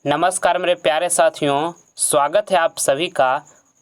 नमस्कार मेरे प्यारे साथियों, स्वागत है आप सभी का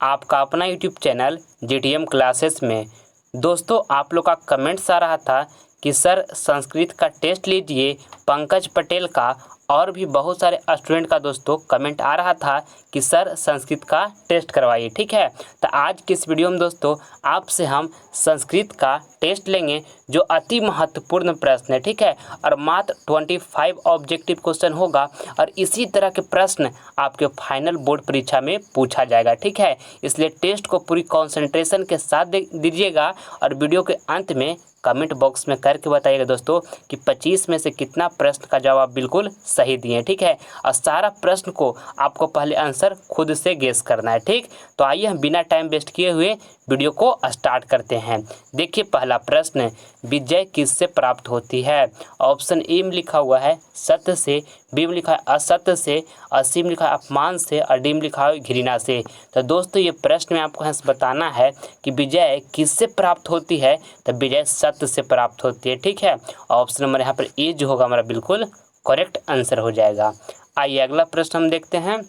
आपका अपना यूट्यूब चैनल जीटीएम क्लासेस में। दोस्तों, आप लोग का कमेंट्स आ रहा था कि सर संस्कृत का टेस्ट लीजिए पंकज पटेल का, और भी बहुत सारे स्टूडेंट का दोस्तों कमेंट आ रहा था कि सर संस्कृत का टेस्ट करवाइए। ठीक है, तो आज की इस वीडियो में दोस्तों आपसे हम संस्कृत का टेस्ट लेंगे जो अति महत्वपूर्ण प्रश्न है। ठीक है, और मात्र 25 ऑब्जेक्टिव क्वेश्चन होगा और इसी तरह के प्रश्न आपके फाइनल बोर्ड परीक्षा में पूछा जाएगा। ठीक है, इसलिए टेस्ट को पूरी कंसंट्रेशन के साथ दीजिएगा और वीडियो के अंत में कमेंट बॉक्स में करके बताइएगा दोस्तों कि 25 में से कितना प्रश्न का जवाब बिल्कुल सही दिए। ठीक है, और सारा प्रश्न को आपको पहले आंसर खुद से गेस करना है। ठीक, तो आइए हम बिना टाइम वेस्ट किए हुए वीडियो को स्टार्ट करते हैं। देखिए पहला प्रश्न, विजय किससे प्राप्त होती है? ऑप्शन ए में लिखा हुआ है सत्य से, बी में लिखा है असत्य से, और सी में लिखा है अपमान से, और डी में लिखा है घृणा से। तो दोस्तों ये प्रश्न में आपको यहाँ से बताना है कि विजय किससे प्राप्त होती है। तो विजय सत्य से प्राप्त होती है। ठीक है, ऑप्शन नंबर यहाँ पर ए जो होगा हमारा बिल्कुल करेक्ट आंसर हो जाएगा। आइए अगला प्रश्न हम देखते हैं।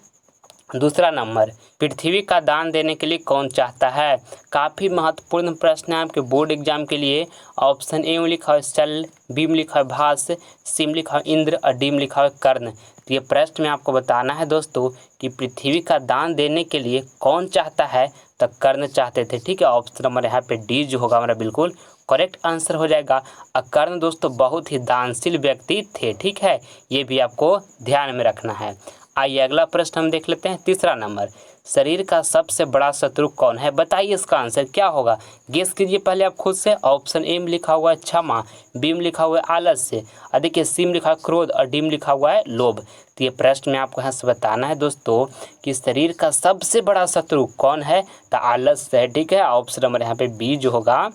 दूसरा नंबर, पृथ्वी का दान देने के लिए कौन चाहता है? काफ़ी महत्वपूर्ण प्रश्न है आपके बोर्ड एग्जाम के लिए। ऑप्शन ए में लिखा है शल, बी में लिखा है भास, सी में लिखा है इंद्र, और डी में लिखा है कर्ण। तो ये प्रश्न में आपको बताना है दोस्तों कि पृथ्वी का दान देने के लिए कौन चाहता है। तो कर्ण चाहते थे। ठीक है, ऑप्शन नंबर यहाँ पे डी जो होगा हमारा बिल्कुल करेक्ट आंसर हो जाएगा। और कर्ण दोस्तों बहुत ही दानशील व्यक्ति थे। ठीक है, ये भी आपको ध्यान में रखना है। आइए अगला प्रश्न हम देख लेते हैं। तीसरा नंबर, शरीर का सबसे बड़ा शत्रु कौन है? बताइए इसका आंसर क्या होगा, गेस कीजिए पहले आप खुद से। ऑप्शन ए में लिखा हुआ है क्षमा, बी में लिखा हुआ है आलस्य, और देखिए सी में लिखा है क्रोध, और डी में लिखा हुआ है लोभ। तो ये प्रश्न में आपको यहाँ से बताना है दोस्तों कि शरीर का सबसे बड़ा शत्रु कौन है। तो आलस्य है। ठीक है, ऑप्शन नंबर यहाँ पे बी जो होगा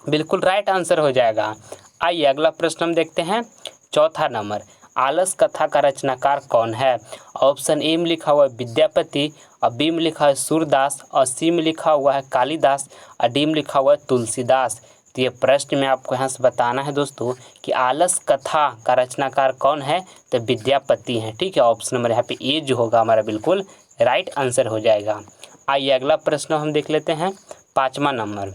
बिल्कुल राइट आंसर हो जाएगा। आइए अगला प्रश्न हम देखते हैं। चौथा नंबर, आलस कथा का रचनाकार कौन है? ऑप्शन ए में लिखा हुआ है विद्यापति, और बी में लिखा है सूरदास, और सी में लिखा हुआ है कालिदास, और डी में लिखा हुआ है तुलसीदास। तो ये प्रश्न में आपको यहाँ से बताना है दोस्तों कि आलस कथा का रचनाकार कौन है। तो विद्यापति हैं। ठीक है, ऑप्शन नंबर यहाँ पे ए जो होगा हमारा बिल्कुल राइट आंसर हो जाएगा। आइए अगला प्रश्न हम देख लेते हैं। पाँचवा नंबर,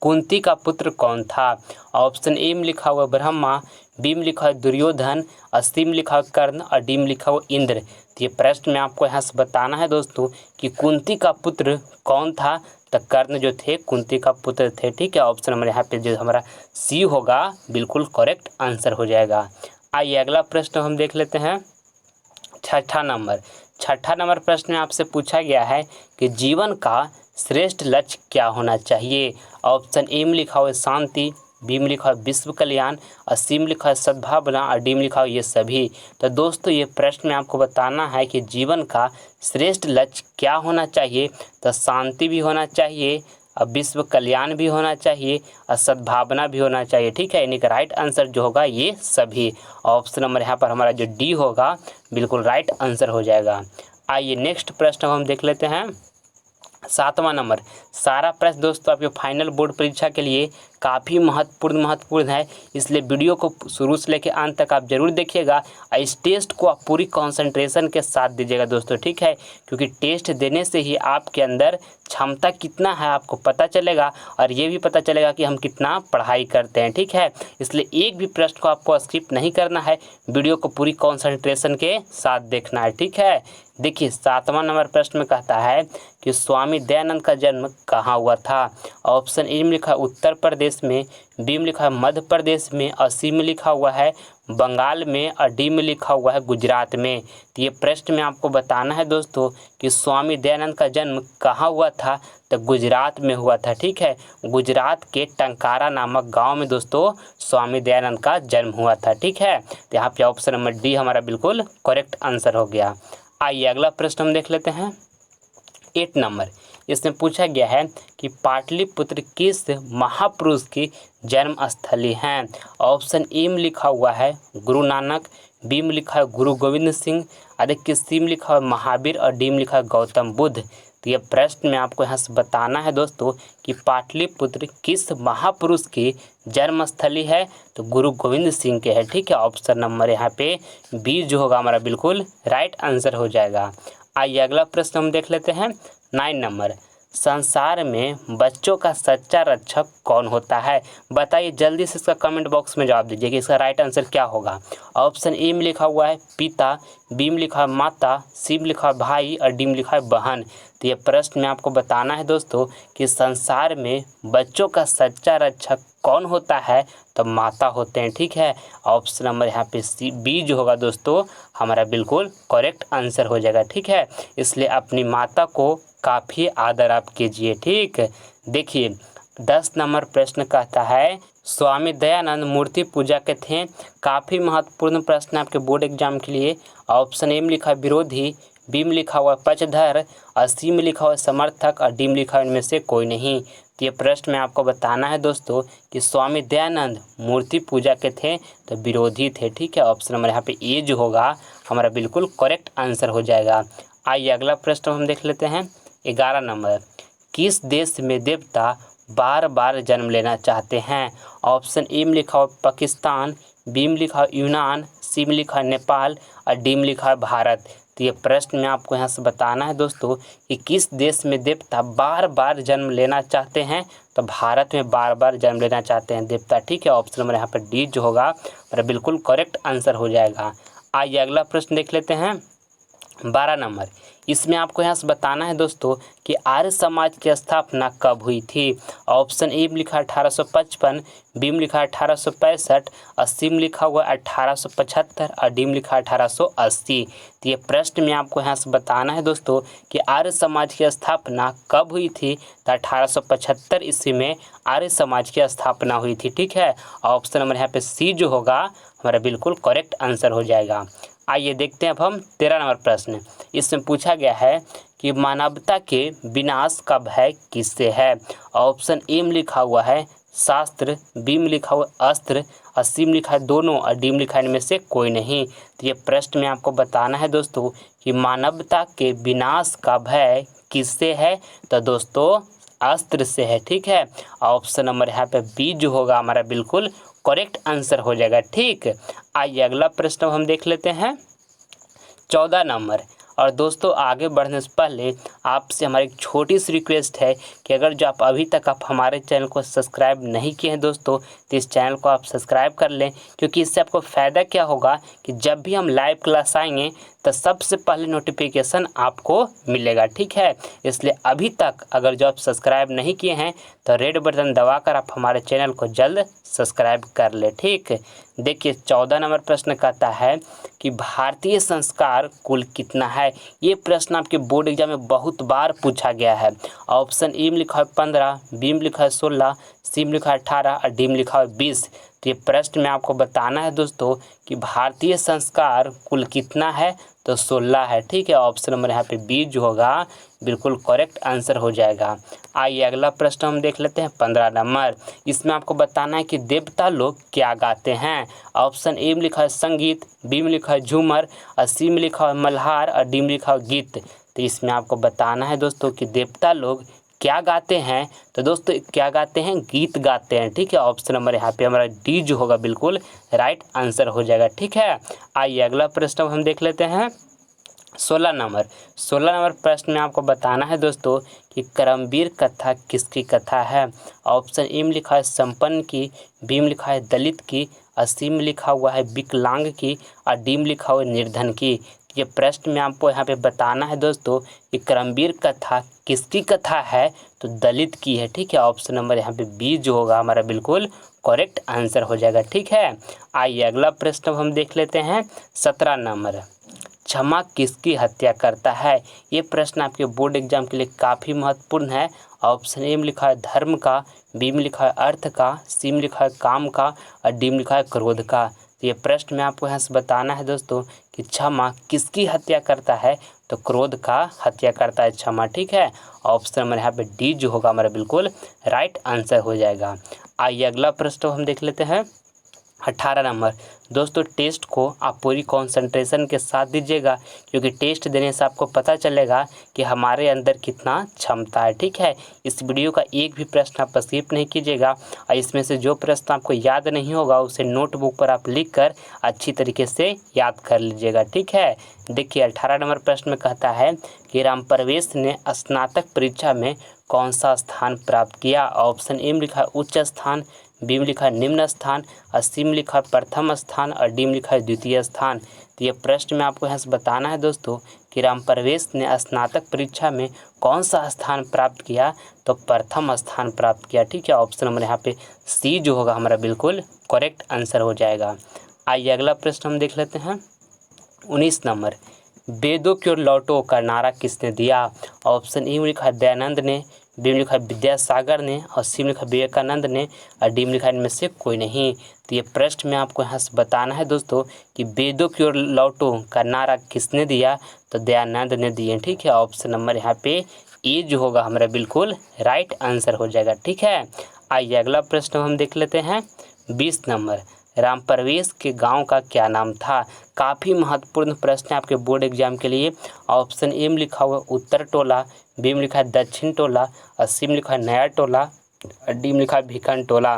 कुंती का पुत्र कौन था? ऑप्शन ए में लिखा हुआ ब्रह्मा, बी में लिखा है दुर्योधन, और सी में लिखा है कर्ण, और डी में लिखा हुआ इंद्र। तो ये प्रश्न में आपको यहाँ से बताना है दोस्तों कि कुंती का पुत्र कौन था। तो कर्ण जो थे कुंती का पुत्र थे। ठीक है, ऑप्शन नंबर यहाँ पे जो हमारा सी होगा बिल्कुल करेक्ट आंसर हो जाएगा। आइए अगला प्रश्न हम देख लेते हैं। छठा नंबर प्रश्न में आपसे पूछा गया है कि जीवन का श्रेष्ठ लक्ष्य क्या होना चाहिए? ऑप्शन ए में लिखा हुआ है शांति, बी में लिखा है विश्व कल्याण, और सी में लिखा है सद्भावना, और डी में लिखा है ये सभी। तो दोस्तों ये प्रश्न में आपको बताना है कि जीवन का श्रेष्ठ लक्ष्य क्या होना चाहिए। तो शांति भी होना चाहिए, और विश्व कल्याण भी होना चाहिए, और सद्भावना भी होना चाहिए। ठीक है, यानी कि राइट आंसर जो होगा ये सभी। ऑप्शन नंबर यहाँ पर हमारा जो डी होगा बिल्कुल राइट आंसर हो जाएगा। आइए नेक्स्ट प्रश्न हम देख लेते हैं। सातवां नंबर, सारा प्रश्न दोस्तों आपके फाइनल बोर्ड परीक्षा के लिए काफ़ी महत्वपूर्ण है, इसलिए वीडियो को शुरू से लेकर अंत तक आप जरूर देखिएगा और इस टेस्ट को आप पूरी कंसंट्रेशन के साथ दीजिएगा दोस्तों। ठीक है, क्योंकि टेस्ट देने से ही आपके अंदर क्षमता कितना है आपको पता चलेगा, और ये भी पता चलेगा कि हम कितना पढ़ाई करते हैं। ठीक है, इसलिए एक भी प्रश्न को आपको स्किप नहीं करना है, वीडियो को पूरी कंसंट्रेशन के साथ देखना है। ठीक है, देखिए सातवां नंबर प्रश्न में कहता है कि स्वामी दयानंद का जन्म कहाँ हुआ था? ऑप्शन ए में लिखा है उत्तर प्रदेश में, बी में लिखा है मध्य प्रदेश में, और सी में लिखा हुआ है बंगाल में, और डी में लिखा हुआ है गुजरात में। तो ये प्रश्न में आपको बताना है दोस्तों कि स्वामी दयानंद का जन्म कहाँ हुआ था। तो गुजरात में हुआ था। ठीक है, गुजरात के टंकारा नामक गांव में दोस्तों स्वामी दयानंद का जन्म हुआ था। ठीक है, तो यहाँ पे ऑप्शन नंबर डी हमारा बिल्कुल करेक्ट आंसर हो गया। आइए अगला प्रश्न हम देख लेते हैं। 8 नंबर, इसमें पूछा गया है कि पाटलिपुत्र किस महापुरुष की जन्म स्थली है? ऑप्शन ए में लिखा हुआ है गुरु नानक, बी में लिखा है गुरु गोविंद सिंह, और देखिए सी में लिखा है महावीर, और डी में लिखा है गौतम बुद्ध। तो ये प्रश्न में आपको यहाँ से बताना है दोस्तों कि पाटलिपुत्र किस महापुरुष की जन्मस्थली है, तो गुरु गोविंद सिंह के है। ठीक है, ऑप्शन नंबर यहाँ पे बी जो होगा हमारा बिल्कुल राइट आंसर हो जाएगा। आइए अगला प्रश्न हम देख लेते हैं 9 नंबर। संसार में बच्चों का सच्चा रक्षक कौन होता है? बताइए जल्दी से, इसका कमेंट बॉक्स में जवाब दीजिए कि इसका राइट आंसर क्या होगा। ऑप्शन ए में लिखा हुआ है पिता, बी में लिखा है माता, सी में लिखा है भाई और डी में लिखा है बहन। तो ये प्रश्न में आपको बताना है दोस्तों कि संसार में बच्चों का सच्चा रक्षक कौन होता है, तो माता होते हैं। ठीक है, ऑप्शन नंबर यहाँ पे सी बी जो होगा दोस्तों हमारा बिल्कुल करेक्ट आंसर हो जाएगा। ठीक है, इसलिए अपनी माता को काफ़ी आदर आप कीजिए। ठीक, देखिए 10 नंबर प्रश्न कहता है स्वामी दयानंद मूर्ति पूजा के थे। काफ़ी महत्वपूर्ण प्रश्न आपके बोर्ड एग्जाम के लिए। ऑप्शन ए में लिखा है विरोधी, बी में लिखा हुआ पक्षधर और सी में लिखा हुआ समर्थक और डी में लिखा हुआ इनमें से कोई नहीं। तो ये प्रश्न में आपको बताना है दोस्तों कि स्वामी दयानंद मूर्ति पूजा के थे तो विरोधी थे। ठीक है, ऑप्शन नंबर यहाँ पे ए जो होगा हमारा बिल्कुल करेक्ट आंसर हो जाएगा। आइए अगला प्रश्न हम देख लेते हैं 11 नंबर। किस देश में देवता बार बार जन्म लेना चाहते हैं? ऑप्शन ए में लिखा हुआ पाकिस्तान, बी में लिखा हुआ यूनान, सी में लिखा है नेपाल और डी में लिखा है भारत। तो ये प्रश्न में आपको यहाँ से बताना है दोस्तों कि किस देश में देवता बार बार जन्म लेना चाहते हैं, तो भारत में बार बार जन्म लेना चाहते हैं देवता। ठीक है, ऑप्शन नंबर यहाँ पर डी जो होगा मेरा बिल्कुल करेक्ट आंसर हो जाएगा। आइए अगला प्रश्न देख लेते हैं 12 नंबर। इसमें आपको यहाँ से बताना है दोस्तों कि आर्य समाज की स्थापना कब हुई थी? ऑप्शन ए में लिखा 1855, बी में लिखा 1865 और सी में लिखा हुआ 1875 और डी में लिखा 1880। तो ये प्रश्न में आपको यहाँ से बताना है दोस्तों कि आर्य समाज की स्थापना कब हुई थी, तो 1875 ईस्वी में आर्य समाज की स्थापना हुई थी। ठीक है, ऑप्शन नंबर यहाँ पे सी जो होगा हमारा बिल्कुल करेक्ट आंसर हो जाएगा। आइए देखते हैं अब हम 13 नंबर प्रश्न। इसमें पूछा गया है कि मानवता के विनाश का भय किससे है? ऑप्शन ए में लिखा हुआ है शास्त्र, बी में लिखा हुआ अस्त्र और सी में लिखा है दोनों और डी में लिखा है इनमें से कोई नहीं। तो ये प्रश्न में आपको बताना है दोस्तों कि मानवता के विनाश का भय किससे है, तो दोस्तों अस्त्र से है। ठीक है, ऑप्शन नंबर यहाँ पे बी जो होगा हमारा बिल्कुल करेक्ट आंसर हो जाएगा। ठीक, आइए अगला प्रश्न हम देख लेते हैं 14 नंबर। और दोस्तों आगे बढ़ने से पहले आपसे हमारी एक छोटी सी रिक्वेस्ट है कि अगर जो आप अभी तक आप हमारे चैनल को सब्सक्राइब नहीं किए हैं दोस्तों, तो इस चैनल को आप सब्सक्राइब कर लें, क्योंकि इससे आपको फ़ायदा क्या होगा कि जब भी हम लाइव क्लास आएंगे तो सबसे पहले नोटिफिकेशन आपको मिलेगा। ठीक है, इसलिए अभी तक अगर जो आप सब्सक्राइब नहीं किए हैं तो रेड बटन दबाकर आप हमारे चैनल को जल्द सब्सक्राइब कर ले। ठीक, देखिए 14 नंबर प्रश्न कहता है कि भारतीय संस्कार कुल कितना है? ये प्रश्न आपके बोर्ड एग्जाम में बहुत बार पूछा गया है। ऑप्शन ए में लिखा है 15, बी में लिखा है 16, सी में लिखा है 18 और डी में लिखा है 20। तो ये प्रश्न में आपको बताना है दोस्तों कि भारतीय संस्कार कुल कितना है, तो 16 है। ठीक है, ऑप्शन नंबर यहाँ पे बी जो होगा बिल्कुल करेक्ट आंसर हो जाएगा। आइए अगला प्रश्न हम देख लेते हैं 15 नंबर। इसमें आपको बताना है कि देवता लोग क्या गाते हैं? ऑप्शन ए में लिखा है संगीत, बी में लिखा है झूमर और सी में लिखा है मल्हार और डी में लिखा है गीत। तो इसमें आपको बताना है दोस्तों कि देवता लोग क्या गाते हैं, तो दोस्तों क्या गाते हैं? गीत गाते हैं। ठीक है, ऑप्शन नंबर यहाँ पे हमारा डी जो होगा बिल्कुल राइट आंसर हो जाएगा। ठीक है, आइए अगला प्रश्न हम देख लेते हैं 16 नंबर। 16 नंबर प्रश्न में आपको बताना है दोस्तों कि कर्मवीर कथा किसकी कथा है? ऑप्शन ए में लिखा है संपन्न की, बी में लिखा है दलित की और सी में लिखा हुआ है विकलांग की और डी में लिखा हुआ है निर्धन की। ये प्रश्न में आपको यहाँ पे बताना है दोस्तों कि कर्मवीर कथा किसकी कथा है, तो दलित की है। ठीक है, ऑप्शन नंबर यहाँ पे बी जो होगा हमारा बिल्कुल करेक्ट आंसर हो जाएगा। ठीक है, आइए अगला प्रश्न हम देख लेते हैं 17 नंबर। क्षमा किसकी हत्या करता है? ये प्रश्न आपके बोर्ड एग्जाम के लिए काफ़ी महत्वपूर्ण है। ऑप्शन ए में लिखा है धर्म का, बी में लिखा है अर्थ का, सी में लिखा है काम का और डी में लिखा है क्रोध का। तो ये प्रश्न में आपको यहाँ से बताना है दोस्तों कि क्षमा किसकी हत्या करता है, तो क्रोध का हत्या करता है क्षमा। ठीक है, ऑप्शन नंबर यहाँ पे डी जो होगा हमारा बिल्कुल राइट आंसर हो जाएगा। आइए अगला प्रश्न हम देख लेते हैं 18 नंबर। दोस्तों टेस्ट को आप पूरी कंसंट्रेशन के साथ दीजिएगा, क्योंकि टेस्ट देने से आपको पता चलेगा कि हमारे अंदर कितना क्षमता है। ठीक है, इस वीडियो का एक भी प्रश्न आप स्किप नहीं कीजिएगा, और इसमें से जो प्रश्न आपको याद नहीं होगा उसे नोटबुक पर आप लिख कर अच्छी तरीके से याद कर लीजिएगा। ठीक है, देखिए 18 नंबर प्रश्न में कहता है कि रामप्रवेश ने स्नातक परीक्षा में कौन सा स्थान प्राप्त किया। ऑप्शन ए में लिखा है उच्च स्थान, बी में लिखा है निम्न स्थान, और सी में लिखा है प्रथम स्थान, और डी में लिखा है द्वितीय स्थान। तो ये प्रश्न में आपको यहाँ से बताना है दोस्तों कि रामप्रवेश ने स्नातक परीक्षा में कौन सा स्थान प्राप्त किया, तो प्रथम स्थान प्राप्त किया। ठीक है, ऑप्शन नंबर यहाँ पे सी जो होगा हमारा बिल्कुल करेक्ट आंसर हो जाएगा। आइए अगला प्रश्न हम देख लेते हैं 19 नंबर, वेदों की ओर लौटो का नारा किसने दिया। ऑप्शन ए में लिखा है दयानंद ने, बी में लिखा है विद्यासागर ने, और सी में लिखा है विवेकानंद ने, और डी में लिखा है इनमें से कोई नहीं। तो ये प्रश्न में आपको यहाँ से बताना है दोस्तों कि वेदों की ओर लौटो का नारा किसने दिया, तो दयानंद ने दिए। ठीक है, ऑप्शन नंबर यहाँ पे ए जो होगा हमारा बिल्कुल राइट आंसर हो जाएगा। ठीक है, आइए अगला प्रश्न हम देख लेते हैं 20 नंबर, रामप्रवेश के गांव का क्या नाम था। काफ़ी महत्वपूर्ण प्रश्न है आपके बोर्ड एग्जाम के लिए। ऑप्शन ए में लिखा हुआ उत्तर टोला, बी में लिखा है दक्षिण टोला, और सी में लिखा है नया टोला, और डी में लिखा है भिखन टोला।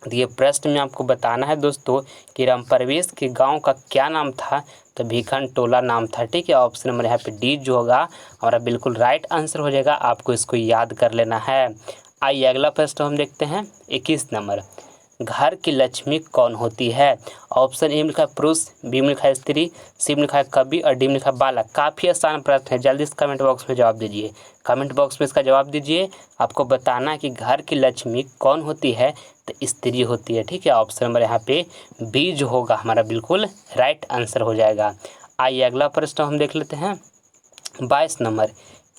तो ये प्रश्न में आपको बताना है दोस्तों कि रामप्रवेश के गांव का क्या नाम था, तो भिखन टोला नाम था। ठीक है, ऑप्शन नंबर यहाँ पे डी जो होगा हमारा बिल्कुल राइट आंसर हो जाएगा, आपको इसको याद कर लेना है। आइए अगला प्रश्न हम देखते हैं 21 नंबर, घर की लक्ष्मी कौन होती है। ऑप्शन ए में लिखा है पुरुष, बी में लिखा है स्त्री, सी में लिखा है कवि, और डी में लिखा है बालक। काफ़ी आसान प्रश्न है, जल्दी से कमेंट बॉक्स में जवाब दीजिए। कमेंट बॉक्स में इसका जवाब दीजिए। आपको बताना है कि घर की लक्ष्मी कौन होती है, तो स्त्री होती है। ठीक है, ऑप्शन नंबर यहाँ पे बी जो होगा हमारा बिल्कुल राइट आंसर हो जाएगा। आइए अगला प्रश्न हम देख लेते हैं 22 नंबर,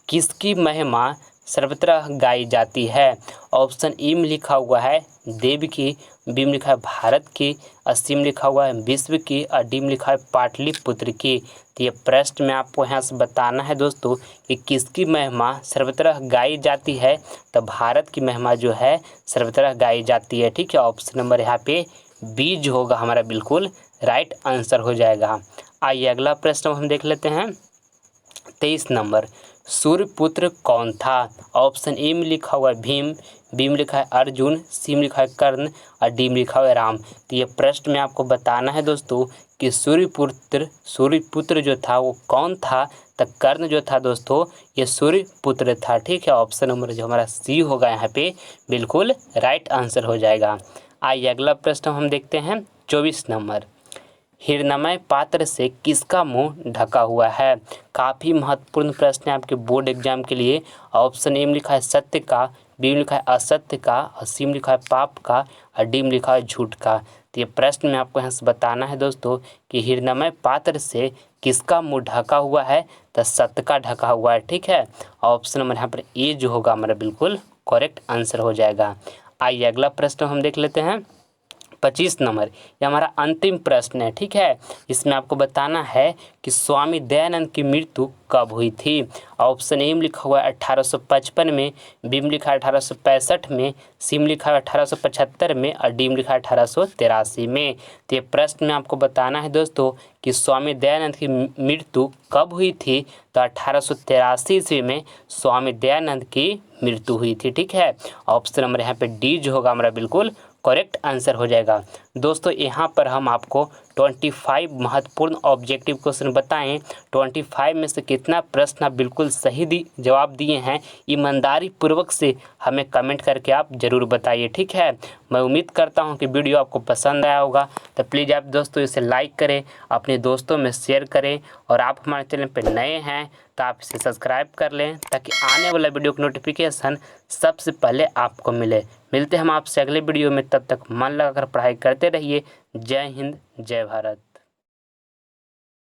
किसकी महिमा सर्वत्र गाई जाती है। ऑप्शन ई में लिखा हुआ है देव की, बी में लिखा है भारत की, और सी में लिखा हुआ है विश्व की, और डी में लिखा है पाटलिपुत्र की। तो ये प्रश्न में आपको यहाँ से बताना है दोस्तों कि किसकी महिमा सर्वत्र गाई जाती है, तो भारत की महिमा जो है सर्वत्र गाई जाती है। ठीक है, ऑप्शन नंबर यहाँ पे बी जो होगा हमारा बिल्कुल राइट आंसर हो जाएगा। आइए अगला प्रश्न हम देख लेते हैं 23 नंबर, सूर्यपुत्र कौन था। ऑप्शन ए में लिखा हुआ है भीम, बी में लिखा है अर्जुन, सी में लिखा है कर्ण, और डी में लिखा हुआ है राम। तो ये प्रश्न में आपको बताना है दोस्तों कि सूर्यपुत्र जो था वो कौन था, तो कर्ण जो था दोस्तों ये सूर्यपुत्र था। ठीक है, ऑप्शन नंबर जो हमारा सी होगा यहाँ पे बिल्कुल राइट आंसर हो जाएगा। आइए अगला प्रश्न हम देखते हैं 24 नंबर, हिरण्मय पात्र से किसका मुंह ढका हुआ है। काफ़ी महत्वपूर्ण प्रश्न है आपके बोर्ड एग्जाम के लिए। ऑप्शन ए में लिखा है सत्य का, बी में लिखा है असत्य का, और सी में लिखा है पाप का, और डी में लिखा है झूठ का। तो ये प्रश्न में आपको यहाँ से बताना है दोस्तों कि हिरण्मय पात्र से किसका मुंह ढका हुआ है, तो सत्य का ढका हुआ है। ठीक है, ऑप्शन नंबर यहाँ पर ए जो होगा हमारा बिल्कुल करेक्ट आंसर हो जाएगा। आइए अगला प्रश्न हम देख लेते हैं 25 नंबर, ये हमारा अंतिम प्रश्न है। ठीक है, इसमें आपको बताना है कि स्वामी दयानंद की मृत्यु कब हुई थी। ऑप्शन ए में लिखा हुआ है 1855 में, बी में लिखा है 1865 में, सी में लिखा है 1875 में, और डी में लिखा है 1883 में। तो ये प्रश्न में आपको बताना है दोस्तों कि स्वामी दयानंद की मृत्यु कब हुई थी, तो 1883 ईस्वी में स्वामी दयानंद की मृत्यु हुई थी। ठीक है, ऑप्शन नंबर यहाँ पे डी जो होगा हमारा बिल्कुल करेक्ट आंसर हो जाएगा। दोस्तों यहाँ पर हम आपको 25 महत्वपूर्ण ऑब्जेक्टिव क्वेश्चन बताएं। 25 में से कितना प्रश्न आप बिल्कुल सही जवाब दिए हैं, ईमानदारी पूर्वक से हमें कमेंट करके आप ज़रूर बताइए। ठीक है, मैं उम्मीद करता हूँ कि वीडियो आपको पसंद आया होगा, तो प्लीज़ आप दोस्तों इसे लाइक करें, अपने दोस्तों में शेयर करें, और आप हमारे चैनल पर नए हैं तो आप इसे सब्सक्राइब कर लें ताकि आने वाला वीडियो की नोटिफिकेशन सबसे पहले आपको मिले। मिलते हैं हम आपसे अगले वीडियो में, तब तक मन लगाकर पढ़ाई करते रहिए। जय हिंद, जय भारत।